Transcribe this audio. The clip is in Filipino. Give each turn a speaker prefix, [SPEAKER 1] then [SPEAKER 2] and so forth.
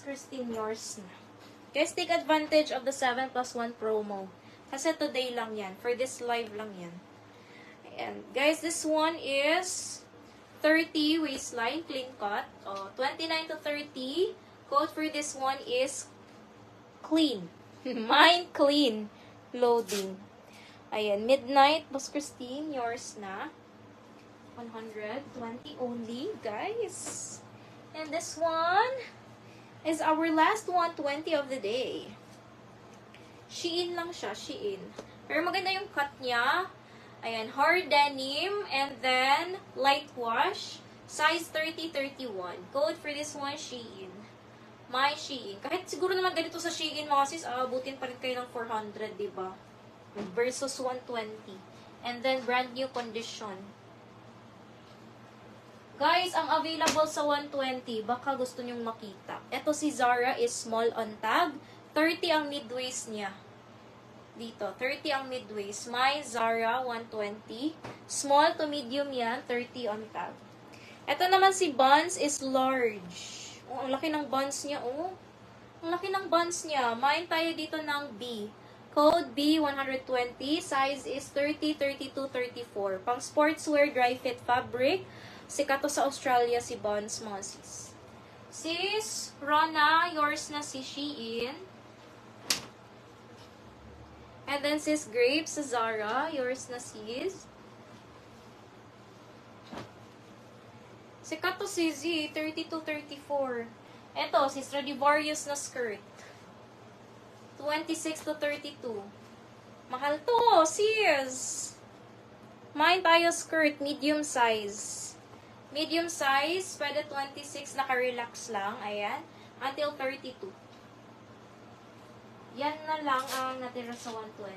[SPEAKER 1] Boss Christine, yours na. Guys, take advantage of the 7 plus 1 promo. Kasi today lang yan. For this live lang yan. And guys, this one is 30 waistline, clean cut. 29 to 30. Code for this one is clean. Mine clean. Loading. Ayan, midnight. Boss Christine, yours na. 120 only, guys. And this one is our last 120 of the day. Shein lang siya, Shein. Pero maganda yung cut niya. Ayan, hard denim and then light wash. Size 30-31. Code for this one, Shein. My Shein. Kahit siguro naman ganito sa Shein mga sis, abutin pa rin kayo ng 400, diba? Versus 120. And then brand new condition. Guys, ang available sa 120, baka gusto nyong makita. Ito si Zara is small on tag. 30 ang mid-waist niya. Dito, 30 ang mid-waist. My Zara 120. Small to medium yan, 30 on tag. Ito naman si Buns is large. Oh, ang laki ng buns niya, oh. Ang laki ng buns niya. Mine tayo dito ng B. Code B120. Size is 30, 32, 34. Pang sportswear, dry fit fabric. Sikat to sa Australia si Buns, mga sis. Sis, Rona, yours na si Shein. And then sis Grapes sa Zara, yours na sis. Sikat to si Z, 32-34. Eto, si Stradivarius na skirt. 26 to 32. Mahal to, sis. Mine tayo skirt, medium size. Medium size, pwede 26, naka-relax lang. Ayan. Until 32. Yan na lang ang natira sa 120.